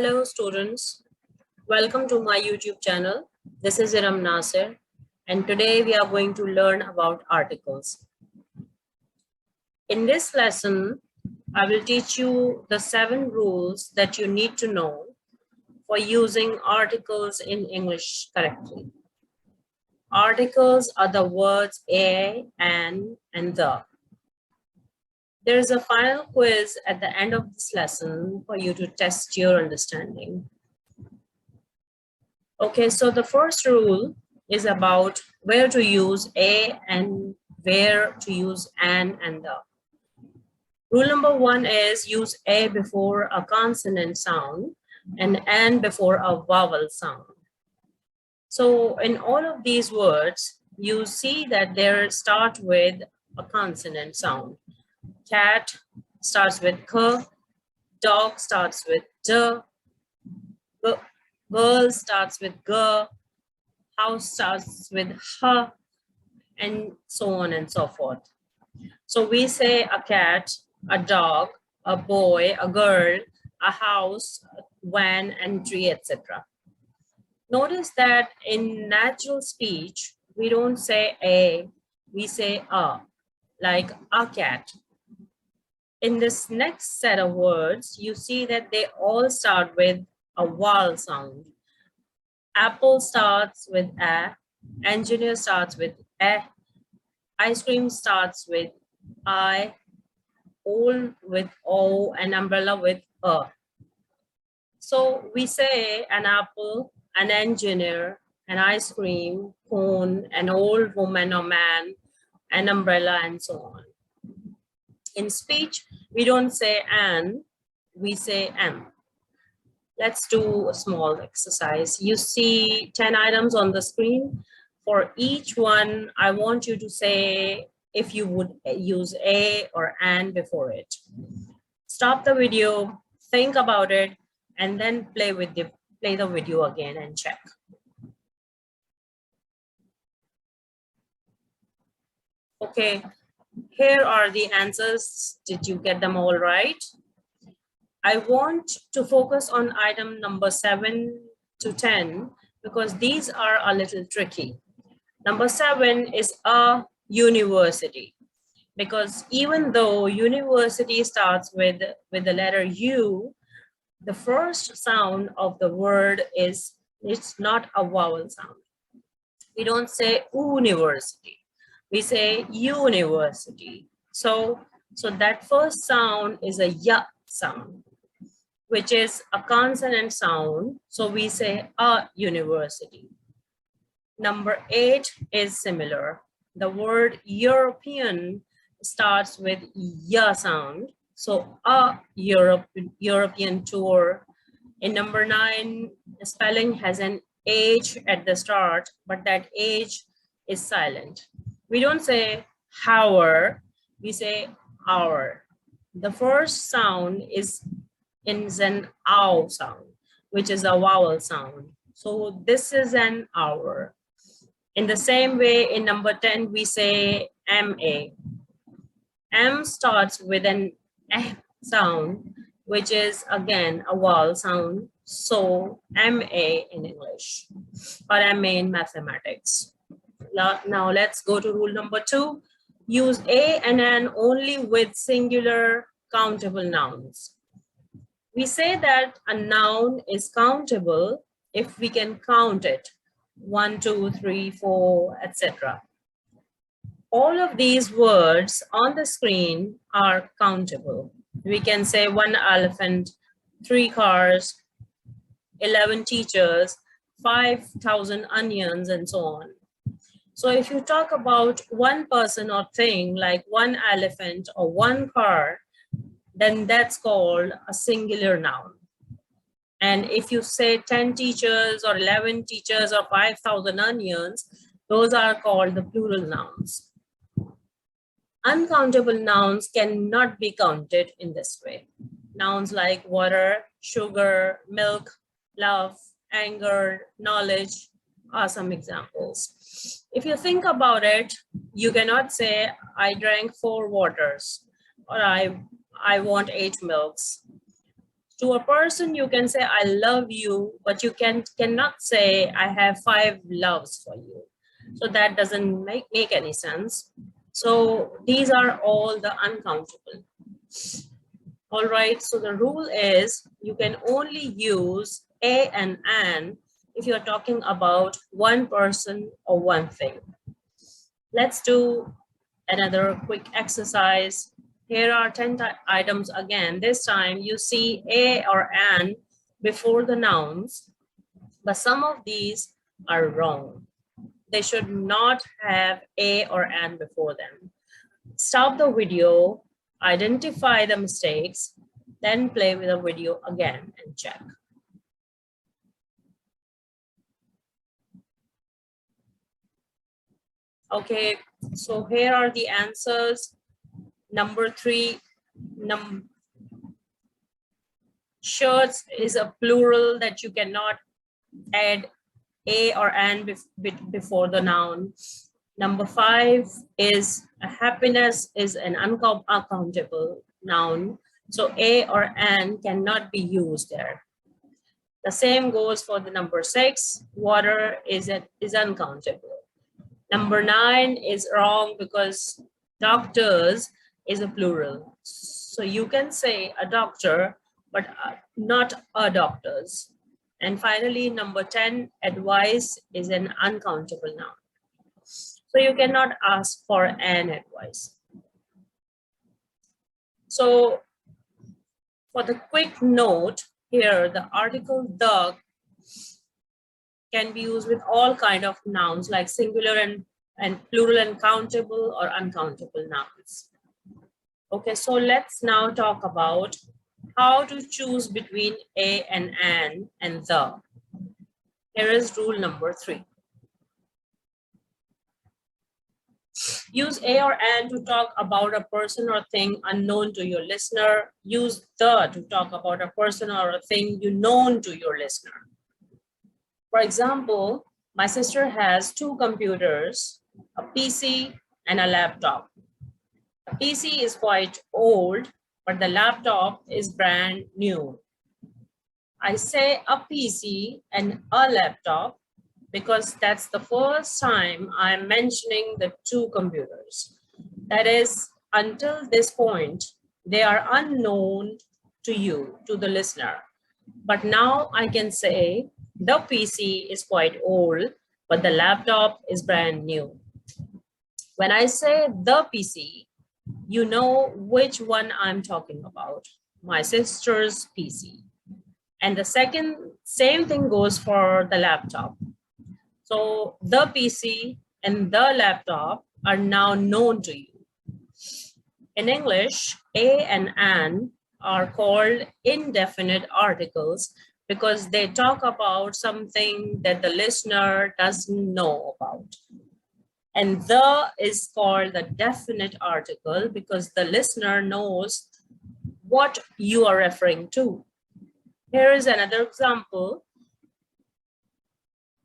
Hello students, welcome to my YouTube channel. This is Iram Nasir and today we are going to learn about articles. In this lesson, I will teach you the 7 rules that you need to know for using articles in English correctly. Articles are the words a, an, and the. There is a final quiz at the end of this lesson for you to test your understanding. Okay, so the first rule is about where to use a and where to use an and the. Rule number 1 is use a before a consonant sound and an before a vowel sound. So in all of these words, you see that they start with a consonant sound. Cat starts with k, dog starts with d, girl starts with g, house starts with h, and so on and so forth. So we say a cat, a dog, a boy, a girl, a house, a van, and tree, etc. Notice that in natural speech, we don't say a, we say a, like a cat. In this next set of words, you see that they all start with a vowel sound. Apple starts with a, engineer starts with e, ice cream starts with I, old with O, and umbrella with a. So we say an apple, an engineer, an ice cream, cone, an old woman or man, an umbrella, and so on. In speech, we don't say an, we say am. Let's do a small exercise. You see 10 items on the screen. For each one, I want you to say if you would use a or an before it. Stop the video, think about it, and then play the video again and check. Okay, here are the answers. Did you get them all right? I want to focus on item number 7 to 10 because these are a little tricky. Number 7 is a university, because even though university starts with the letter U, the first sound of the word is, it's not a vowel sound. We don't say university, we say university. So that first sound is a y sound, which is a consonant sound. So we say a university. Number 8 is similar. The word European starts with y sound. So a European tour. In number 9, spelling has an H at the start, but that H is silent. We don't say hour, we say hour. The first sound is an ow sound, which is a vowel sound. So this is an hour. In the same way, in number 10, we say MA. M starts with an eh sound, which is again a vowel sound. So MA in English or MA in mathematics. Now let's go to rule number 2. Use a and an only with singular countable nouns. We say that a noun is countable if we can count it. 1, 2, 3, 4, etc. All of these words on the screen are countable. We can say 1 elephant, 3 cars, 11 teachers, 5,000 onions, and so on. So if you talk about one person or thing like 1 elephant or 1 car, then that's called a singular noun. And if you say 10 teachers or 11 teachers or 5,000 onions, those are called the plural nouns. Uncountable nouns cannot be counted in this way. Nouns like water, sugar, milk, love, anger, knowledge are some examples. If you think about it, you cannot say, I drank 4 waters or I want 8 milks. To a person, you can say, I love you, but you cannot say, I have 5 loves for you. So that doesn't make any sense. So these are all the uncountable. All right, so the rule is you can only use a and an if you're talking about one person or one thing. Let's do another quick exercise. Here are 10 items again. This time you see a or an before the nouns, but some of these are wrong. They should not have a or an before them. Stop the video, identify the mistakes, then play with the video again and check. Okay, so here are the answers. Number 3, shirts is a plural that you cannot add a or an before the noun. Number 5 is happiness is an uncountable noun. So a or an cannot be used there. The same goes for the number 6, water is uncountable. Number 9 is wrong because doctors is a plural. So you can say a doctor, but not a doctors. And finally, number 10, advice is an uncountable noun. So you cannot ask for an advice. So for the quick note here, the article the can be used with all kind of nouns like singular and plural and countable or uncountable nouns. Okay, so let's now talk about how to choose between a and an and the. Here is rule number 3. Use a or an to talk about a person or thing unknown to your listener. Use the to talk about a person or a thing you known to your listener. For example, my sister has 2 computers, a PC and a laptop. The PC is quite old, but the laptop is brand new. I say a PC and a laptop because that's the first time I'm mentioning the 2 computers. That is, until this point, they are unknown to you, to the listener. But now I can say the PC is quite old, but the laptop is brand new. When I say the PC, you know which one I'm talking about, my sister's PC. And the same thing goes for the laptop. So the PC and the laptop are now known to you. In English, a and an are called indefinite articles because they talk about something that the listener doesn't know about. And the is called the definite article because the listener knows what you are referring to. Here is another example.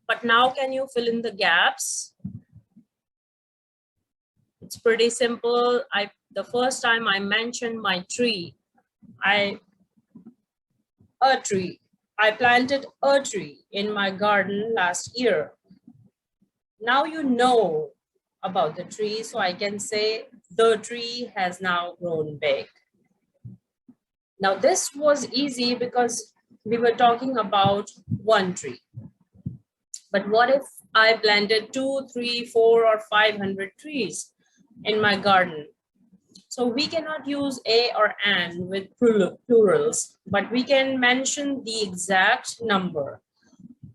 But now can you fill in the gaps? It's pretty simple. The first time I mentioned my tree, I planted a tree in my garden last year. Now you know about the tree, so I can say the tree has now grown big. Now this was easy because we were talking about one tree. But what if I planted 2, 3, 4, or 500 trees in my garden? So we cannot use a or an with plurals, but we can mention the exact number.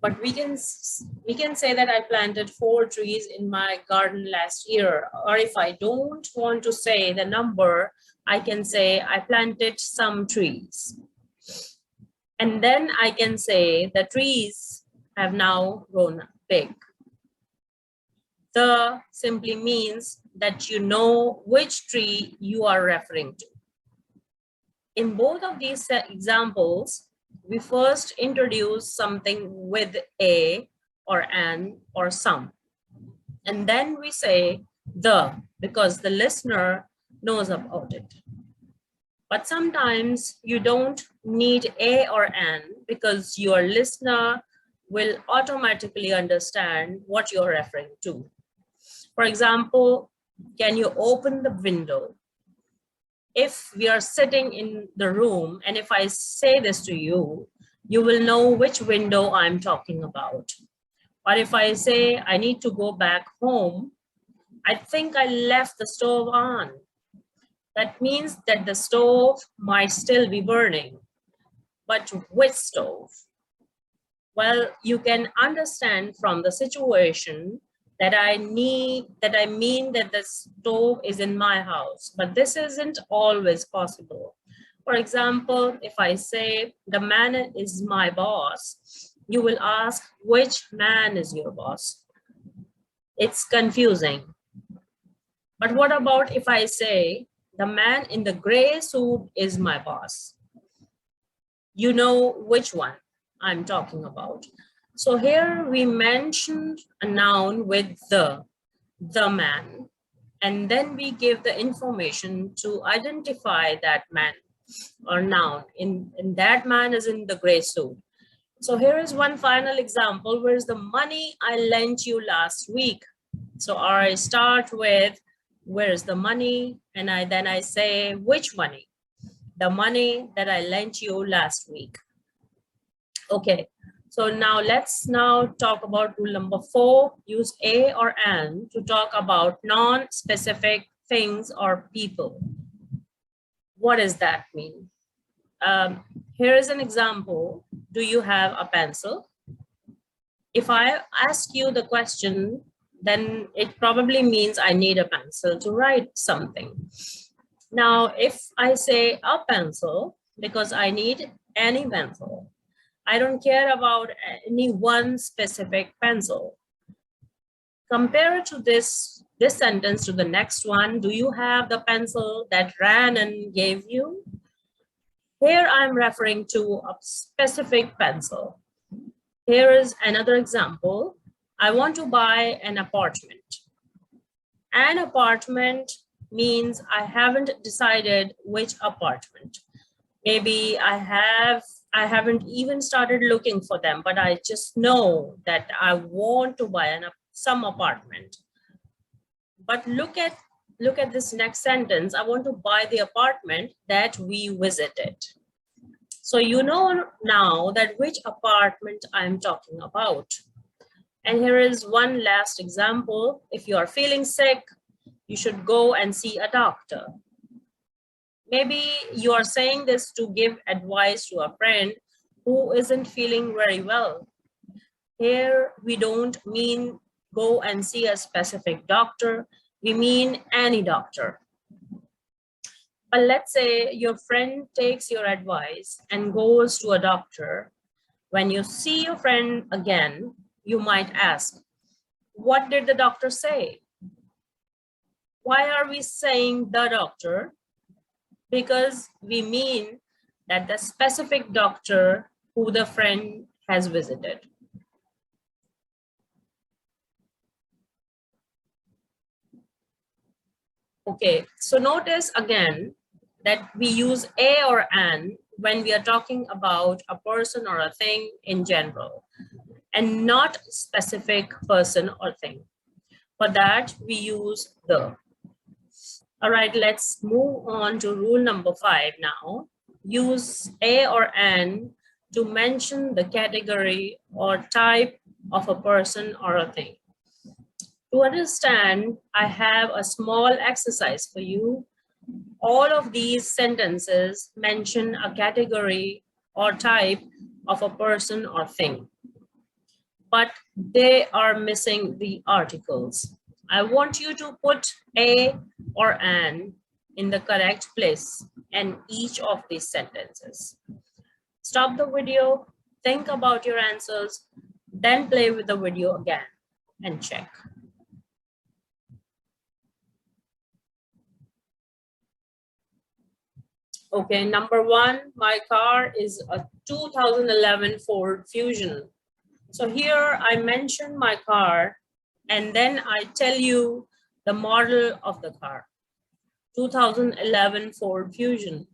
But we can say that I planted 4 trees in my garden last year. Or if I don't want to say the number, I can say I planted some trees. And then I can say the trees have now grown big. The simply means that you know which tree you are referring to. In both of these examples, we first introduce something with a or an or some. And then we say the because the listener knows about it. But sometimes you don't need a or an because your listener will automatically understand what you're referring to. For example, can you open the window? If we are sitting in the room and if I say this to you, you will know which window I'm talking about. Or if I say I need to go back home, I think I left the stove on. That means that the stove might still be burning, but which stove? Well, you can understand from the situation that I mean that the stove is in my house, but this isn't always possible. For example, if I say the man is my boss, you will ask which man is your boss. It's confusing. But what about if I say the man in the gray suit is my boss? You know which one I'm talking about. So here we mentioned a noun with the man, and then we give the information to identify that man or noun. In that man is in the gray suit. So here is one final example. Where's the money I lent you last week? So I start with where's the money, and then I say which money? The money that I lent you last week. Okay, so now let's talk about rule number 4. Use a or an to talk about non-specific things or people. What does that mean? Here is an example. Do you have a pencil? If I ask you the question, then it probably means I need a pencil to write something. Now, if I say a pencil, because I need any pencil, I don't care about any one specific pencil. Compare to this sentence to the next one. Do you have the pencil that ran and gave you? Here I'm referring to a specific pencil. Here is another example. I want to buy an apartment. An apartment means I haven't decided which apartment. Maybe I haven't even started looking for them, but I just know that I want to buy some apartment. But look at this next sentence. I want to buy the apartment that we visited. So you know now that which apartment I'm talking about. And here is one last example. If you are feeling sick, you should go and see a doctor. Maybe you are saying this to give advice to a friend who isn't feeling very well. Here, we don't mean go and see a specific doctor. We mean any doctor. But let's say your friend takes your advice and goes to a doctor. When you see your friend again, you might ask, what did the doctor say? Why are we saying the doctor? Because we mean that the specific doctor who the friend has visited. Okay, so notice again that we use a or an when we are talking about a person or a thing in general, and not specific person or thing. For that, we use the. All right, let's move on to rule number 5 now. Use a or an to mention the category or type of a person or a thing. To understand, I have a small exercise for you. All of these sentences mention a category or type of a person or thing, but they are missing the articles. I want you to put a or an in the correct place in each of these sentences. Stop the video, think about your answers, then play with the video again and check. Okay, number 1, my car is a 2011 Ford Fusion. So here I mention my car and then I tell you the model of the car, 2011 Ford Fusion.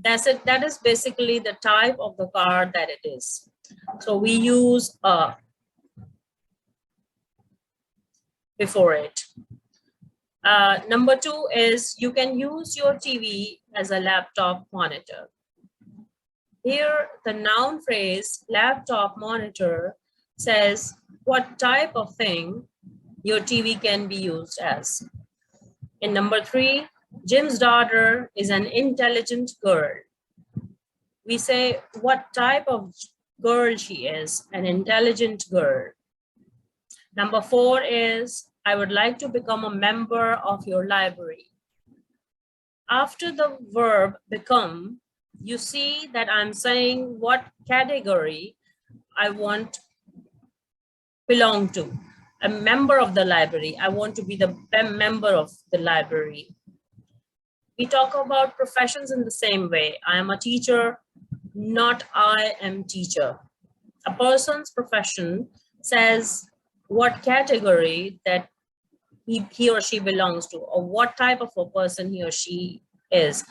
That's it. That is basically the type of the car that it is. So we use a before it. Number two is you can use your TV as a laptop monitor. Here, the noun phrase laptop monitor says what type of thing your TV can be used as. In number three, Jim's daughter is an intelligent girl. We say what type of girl she is, an intelligent girl. Number four is, I would like to become a member of your library. After the verb become, you see that I'm saying what category I want belong to. A member of the library. I want to be the member of the library. We talk about professions in the same way. I am a teacher, not I am teacher. A person's profession says what category that he or she belongs to, or what type of a person he or she is.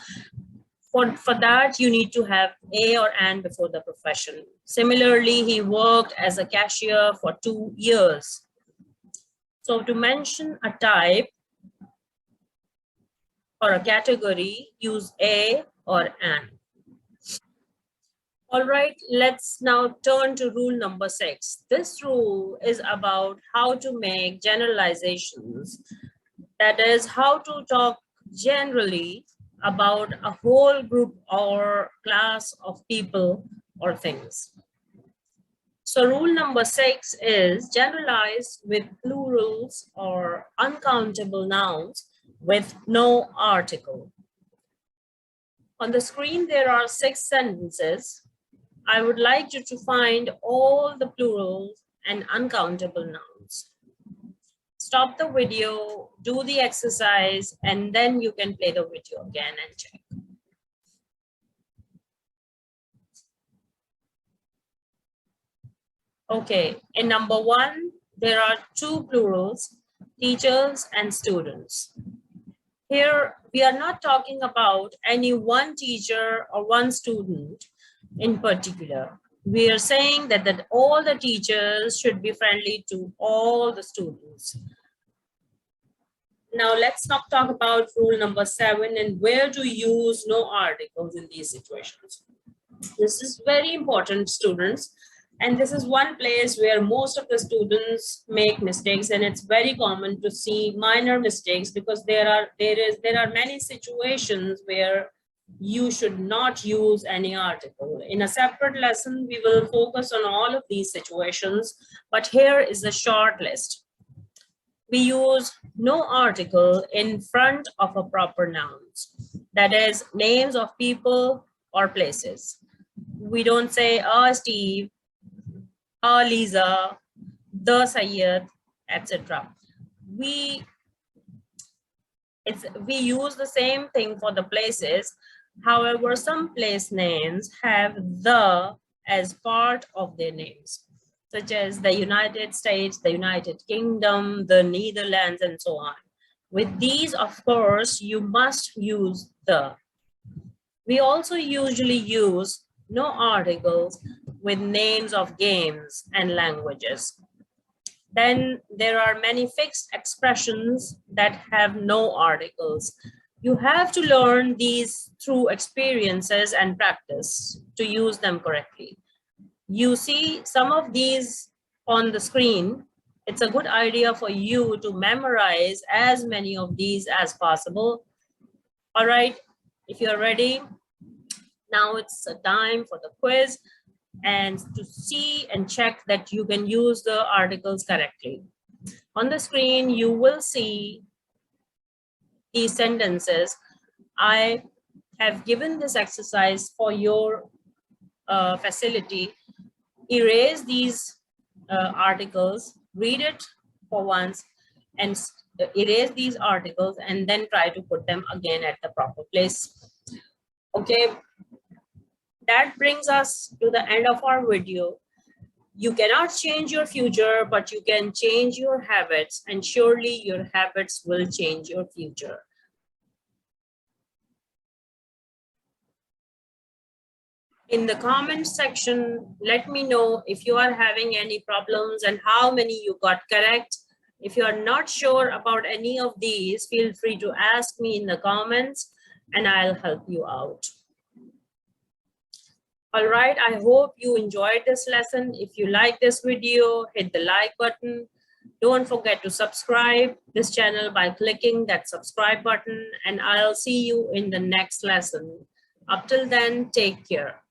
For that, you need to have a or an before the profession. Similarly, he worked as a cashier for 2 years. So to mention a type or a category, use a or an. All right, let's now turn to rule number 6. This rule is about how to make generalizations. That is, how to talk generally about a whole group or class of people or things. So rule number 6 is generalize with plurals or uncountable nouns with no article. On the screen, there are 6 sentences. I would like you to find all the plurals and uncountable nouns. Stop the video, do the exercise, and then you can play the video again and check. Okay, in number 1, there are 2 plurals, teachers and students. Here, we are not talking about any one teacher or one student in particular. We are saying that all the teachers should be friendly to all the students. Now let's not talk about rule number 7 and where to use no articles in these situations. This is very important, students. And this is one place where most of the students make mistakes, and it's very common to see minor mistakes because there are many situations where you should not use any article. In a separate lesson, we will focus on all of these situations, but here is a short list. We use no article in front of a proper nouns, that is names of people or places. We don't say Steve, Lisa, the Syed, etc. We use the same thing for the places. However, some place names have the as part of their names, such as the United States, the United Kingdom, the Netherlands, and so on. With these, of course, you must use the. We also usually use no articles with names of games and languages. Then there are many fixed expressions that have no articles. You have to learn these through experiences and practice to use them correctly. You see some of these on the screen. It's a good idea for you to memorize as many of these as possible. All right, if you're ready, now it's a time for the quiz and to see and check that you can use the articles correctly. On the screen, you will see these sentences. I have given this exercise for your facility. Erase these articles, read it for once, and erase these articles, and then try to put them again at the proper place. Okay, that brings us to the end of our video. You cannot change your future, but you can change your habits, and surely your habits will change your future. In the comments section, let me know if you are having any problems and how many you got correct. If you are not sure about any of these, feel free to ask me in the comments and I'll help you out. All right, I hope you enjoyed this lesson. If you like this video, hit the like button. Don't forget to subscribe this channel by clicking that subscribe button, and I'll see you in the next lesson. Up till then, take care.